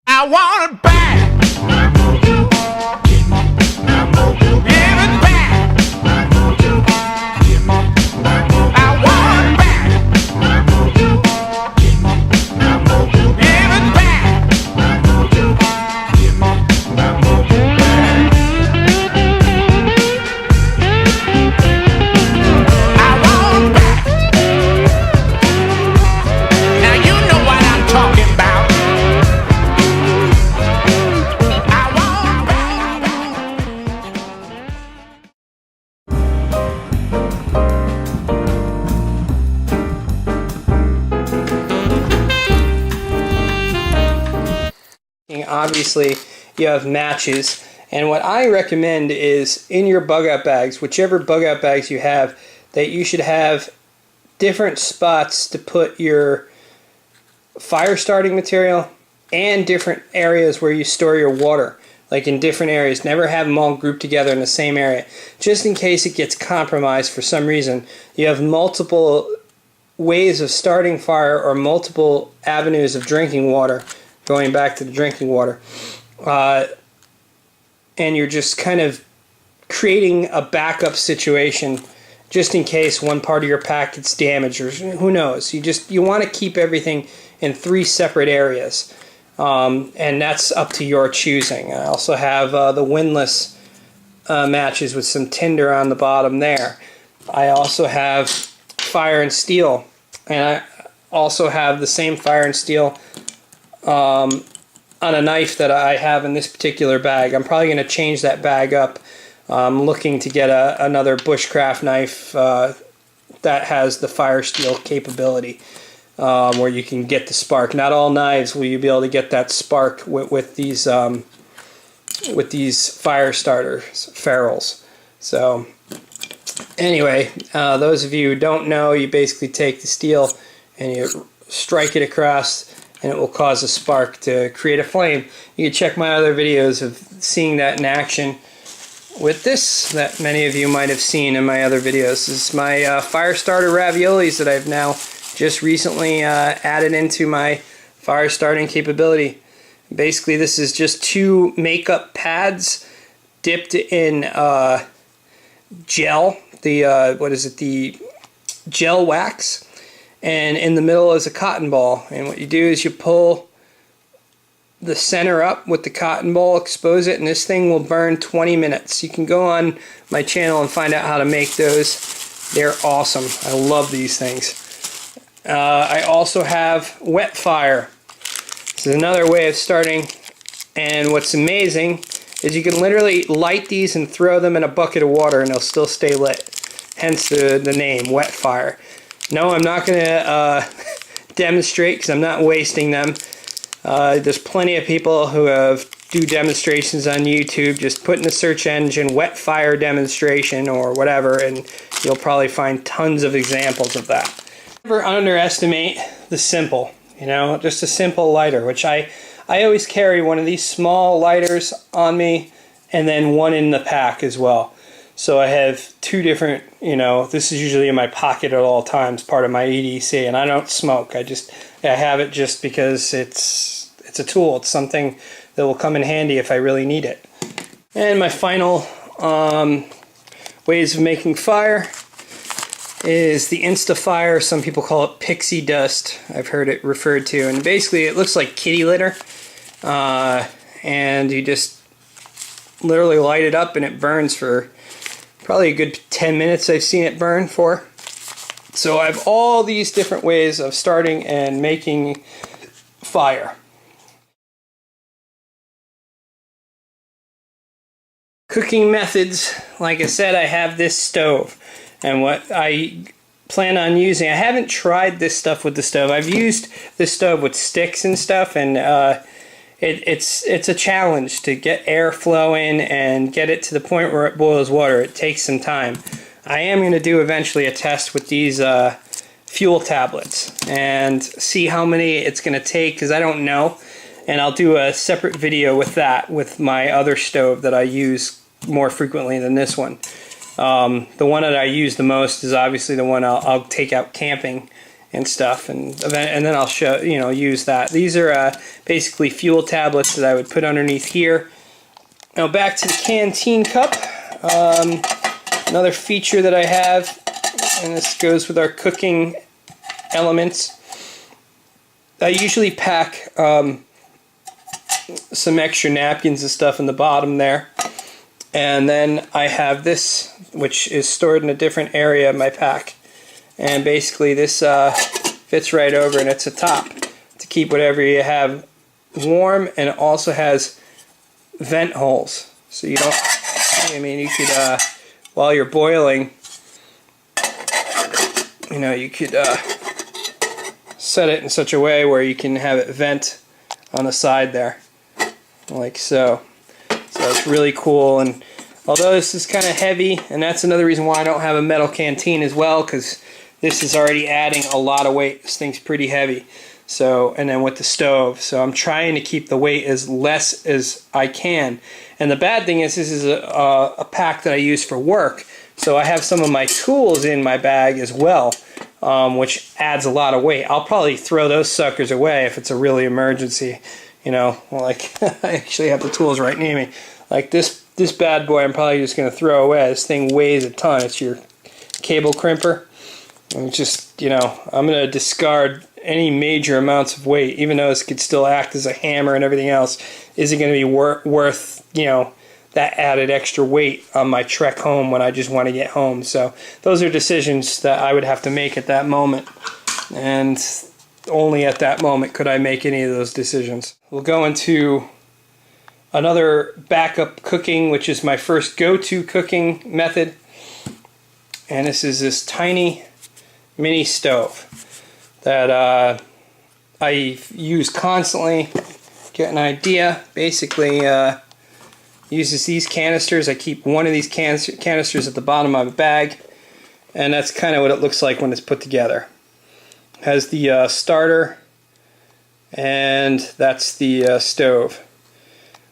I want it back. Give it back. I want it back. Give it back. I want it back. Now you know what I'm talking about. Obviously, you have matches, and what I recommend is in your bug out bags, whichever bug out bags you have, that you should have different spots to put your fire starting material and different areas where you store your water, like in different areas. Never have them all grouped together in the same area, just in case it gets compromised for some reason. You have multiple ways of starting fire or multiple avenues of drinking water, going back to the drinking water, and you're just kind of creating a backup situation just in case one part of your pack gets damaged, or who knows. You want to keep everything in 3 separate areas, and that's up to your choosing. I also have the windlass matches with some tinder on the bottom there. I also have fire and steel, and I also have the same fire and steel on a knife that I have in this particular bag. I'm probably going to change that bag up. I'm looking to get another bushcraft knife that has the fire steel capability, where you can get the spark. Not all knives will you be able to get that spark with these fire starter ferrules. So anyway, those of you who don't know, you basically take the steel and you strike it across, and it will cause a spark to create a flame. You can check my other videos of seeing that in action with this that many of you might have seen in my other videos. This is my fire starter raviolis that I've now just recently added into my fire starting capability. Basically, this is just 2 makeup pads dipped in gel, the gel wax, and in the middle is a cotton ball. And what you do is you pull the center up with the cotton ball, expose it, and this thing will burn 20 minutes. You can go on my channel and find out how to make those. They're awesome. I love these things. I also have wet fire. This is another way of starting, and what's amazing is you can literally light these and throw them in a bucket of water and they'll still stay lit. Hence the name, wet fire. No, I'm not going to demonstrate because I'm not wasting them. There's plenty of people who do demonstrations on YouTube. Just put in the search engine wet fire demonstration or whatever, and you'll probably find tons of examples of that. Never underestimate the simple, just a simple lighter, which I always carry one of these small lighters on me and then one in the pack as well. So I have 2 different, this is usually in my pocket at all times, part of my EDC, and I don't smoke. I have it just because it's a tool. It's something that will come in handy if I really need it. And my final ways of making fire is the Instafire. Some people call it pixie dust. I've heard it referred to, and basically it looks like kitty litter, and you just literally light it up and it burns for probably a good 10 minutes. I've seen it burn for. So I have all these different ways of starting and making fire. Cooking methods, like I said, I have this stove, and what I plan on using, I haven't tried this stuff with the stove. I've used this stove with sticks and stuff, and it's a challenge to get airflow in and get it to the point where it boils water. It takes some time. I am going to do eventually a test with these fuel tablets and see how many it's going to take, because I don't know. And I'll do a separate video with that, with my other stove that I use more frequently than this one. The one that I use the most is obviously the one I'll take out camping and stuff, and then I'll show, use that. These are basically fuel tablets that I would put underneath here. Now back to the canteen cup. Another feature that I have, and this goes with our cooking elements. I usually pack some extra napkins and stuff in the bottom there, and then I have this, which is stored in a different area of my pack. And basically this fits right over, and it's a top to keep whatever you have warm, and it also has vent holes. So you don't, you could, while you're boiling, you could set it in such a way where you can have it vent on the side there, like so. So it's really cool. And although this is kind of heavy, and that's another reason why I don't have a metal canteen as well, because this is already adding a lot of weight. This thing's pretty heavy. So, and then with the stove, so I'm trying to keep the weight as less as I can. And the bad thing is, this is a pack that I use for work, so I have some of my tools in my bag as well, which adds a lot of weight. I'll probably throw those suckers away if it's a really emergency. Like I actually have the tools right near me. Like this bad boy, I'm probably just going to throw away. This thing weighs a ton. It's your cable crimper. And just, I'm going to discard any major amounts of weight, even though this could still act as a hammer and everything else. Is it going to be worth, that added extra weight on my trek home when I just want to get home? So those are decisions that I would have to make at that moment. And only at that moment could I make any of those decisions. We'll go into another backup cooking, which is my first go-to cooking method. And this is this tiny mini stove that I use constantly. Get an idea. Basically uses these canisters. I keep one of these canisters at the bottom of my bag, and that's kind of what it looks like when it's put together. It has the starter, and that's the stove.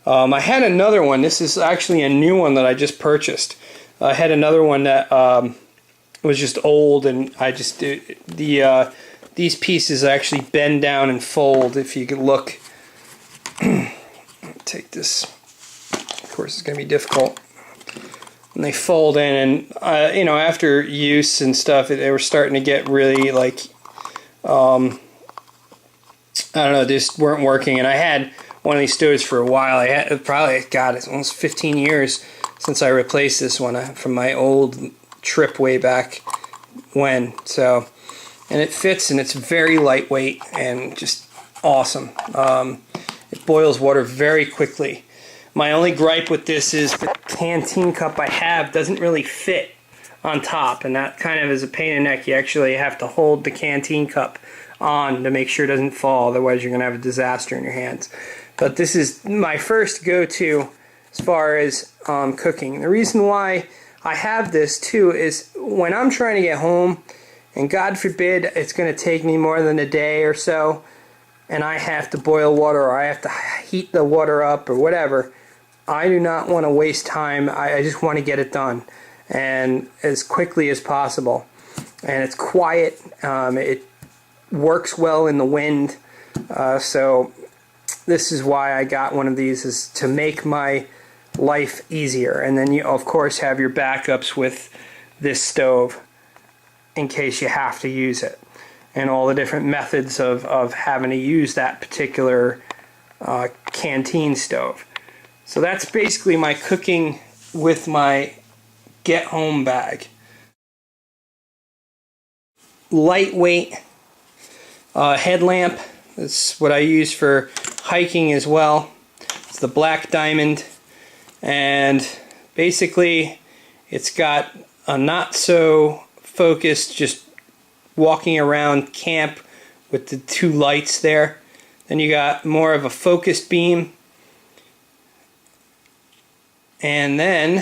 I had another one. This is actually a new one that I just purchased. I had another one that was just old, and I just did these pieces actually bend down and fold. If you could look, take this. Of course, it's going to be difficult. And they fold in, and after use and stuff, they were starting to get really like, I don't know, just weren't working. And I had one of these stoves for a while. I had probably, God, it's almost 15 years since I replaced this one from my old trip way back when. So, and it fits, and it's very lightweight and just awesome. It boils water very quickly. My only gripe with this is the canteen cup I have doesn't really fit on top, and that kind of is a pain in the neck. You actually have to hold the canteen cup on to make sure it doesn't fall, otherwise you're going to have a disaster in your hands. But this is my first go-to as far as cooking. The reason why I have this too is when I'm trying to get home, and God forbid it's going to take me more than a day or so, and I have to boil water or I have to heat the water up or whatever, I do not want to waste time. I just want to get it done, and as quickly as possible. And it's quiet. It works well in the wind. So this is why I got one of these, is to make my life easier. And then you, of course, have your backups with this stove in case you have to use it, and all the different methods of having to use that particular canteen stove. So that's basically my cooking with my get home bag. Lightweight headlamp. That's what I use for hiking as well. It's the Black Diamond, and basically it's got a not so focused, just walking around camp with the two lights there. Then you got more of a focused beam, and then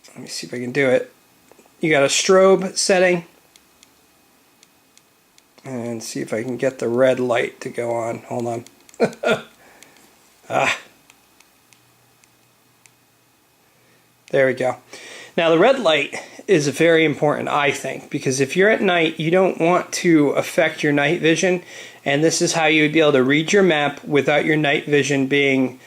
let me see if I can do it. You got a strobe setting, and see if I can get the red light to go on. Hold on. There we go. Now the red light is very important, I think, because if you're at night, you don't want to affect your night vision, and this is how you would be able to read your map without your night vision being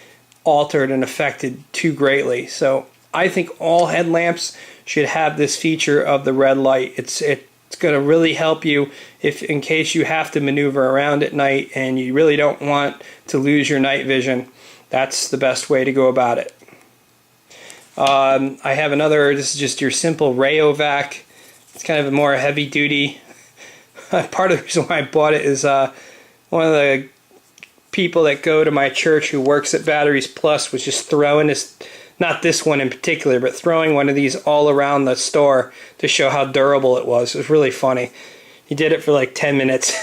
altered and affected too greatly. So I think all headlamps should have this feature of the red light. It's going to really help you if in case you have to maneuver around at night and you really don't want to lose your night vision. That's the best way to go about it. I have another, this is just your simple Rayovac. It's kind of a more heavy duty. Part of the reason why I bought it is one of the people that go to my church who works at Batteries Plus was just throwing this, not this one in particular, but throwing one of these all around the store to show how durable it was. It was really funny. He did it for like 10 minutes.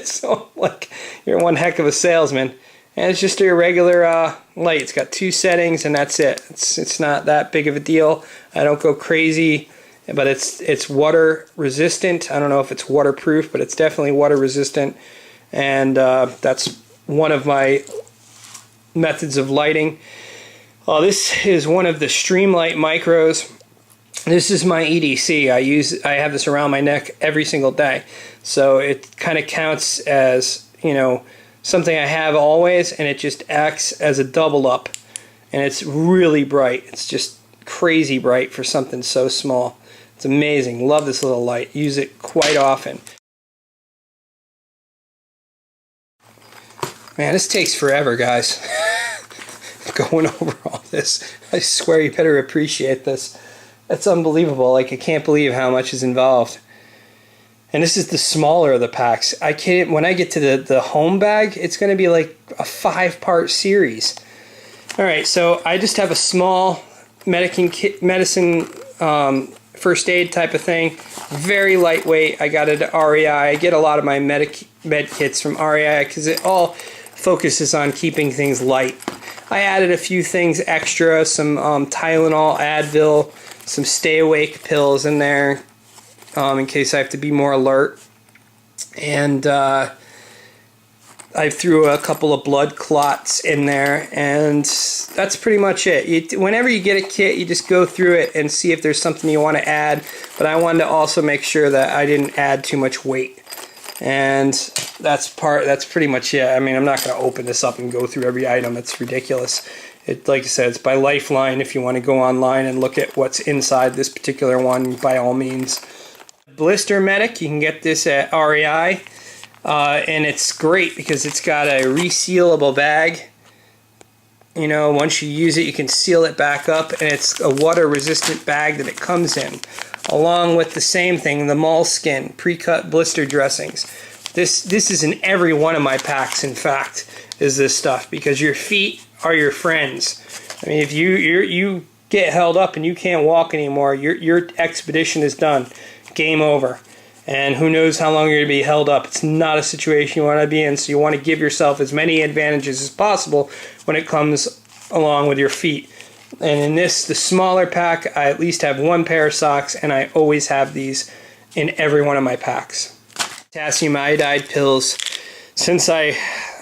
So like, you're one heck of a salesman. And it's just a regular light. It's got 2 settings and that's it. It's not that big of a deal. I don't go crazy, but it's water resistant. I don't know if it's waterproof, but it's definitely water resistant. And that's one of my methods of lighting. This is one of the Streamlight Micros. This is my EDC. I have this around my neck every single day. So it kind of counts as, you know, something I have always, and it just acts as a double up. And it's really bright. It's just crazy bright for something so small. It's amazing. Love this little light. Use it quite often. Man, this takes forever, guys. Going over all this. I swear you better appreciate this. That's unbelievable. Like, I can't believe how much is involved. And this is the smaller of the packs. I can't. When I get to the home bag, it's going to be like a 5-part series. All right, so I just have a small medicine first aid type of thing. Very lightweight. I got it at REI. I get a lot of my med kits from REI because it all focuses on keeping things light. I added a few things extra, some Tylenol, Advil, some stay awake pills in there. In case I have to be more alert. And I threw a couple of blood clots in there, and that's pretty much it. Whenever you get a kit, you just go through it and see if there's something you want to add. But I wanted to also make sure that I didn't add too much weight. And that's pretty much it. I mean, I'm not going to open this up and go through every item. It's ridiculous. Like I said, it's by Lifeline. If you want to go online and look at what's inside this particular one, by all means. Blister Medic, you can get this at REI, and it's great because it's got a resealable bag. You know, once you use it, you can seal it back up, and it's a water-resistant bag that it comes in, along with the same thing, the Moleskin pre-cut blister dressings. This is in every one of my packs, in fact, is this stuff, because your feet are your friends. I mean, if you get held up and you can't walk anymore, your expedition is done. Game over. And who knows how long you're going to be held up. It's not a situation you want to be in, so you want to give yourself as many advantages as possible when it comes along with your feet. And in this, the smaller pack, I at least have 1 pair of socks, and I always have these in every one of my packs. Potassium iodide pills. Since I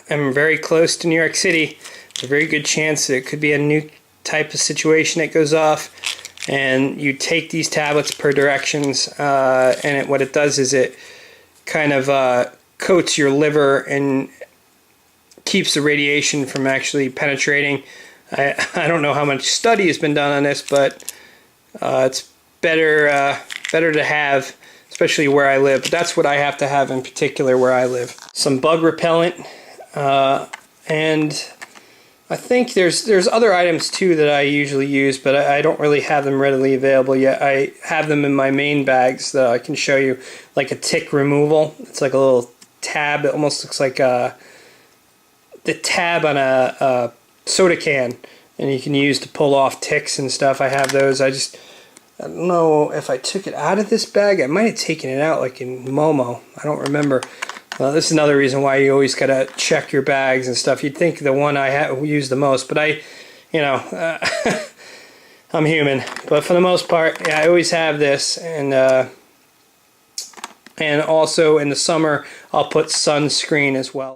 am very close to New York City, there's a very good chance that it could be a new type of situation that goes off. And you take these tablets per directions, and what it does is it kind of coats your liver and keeps the radiation from actually penetrating. I don't know how much study has been done on this, but it's better to have, especially where I live. But that's what I have to have in particular where I live. Some bug repellent, and I think there's other items too that I usually use, but I don't really have them readily available yet. I have them in my main bags that I can show you, like a tick removal. It's like a little tab that almost looks like the tab on a soda can, and you can use to pull off ticks and stuff. I have those. I don't know if I took it out of this bag. I might have taken it out like in Mojo. I don't remember. This is another reason why you always gotta check your bags and stuff. You'd think the one I use the most, but I'm human. But for the most part, yeah, I always have this, and also in the summer I'll put sunscreen as well.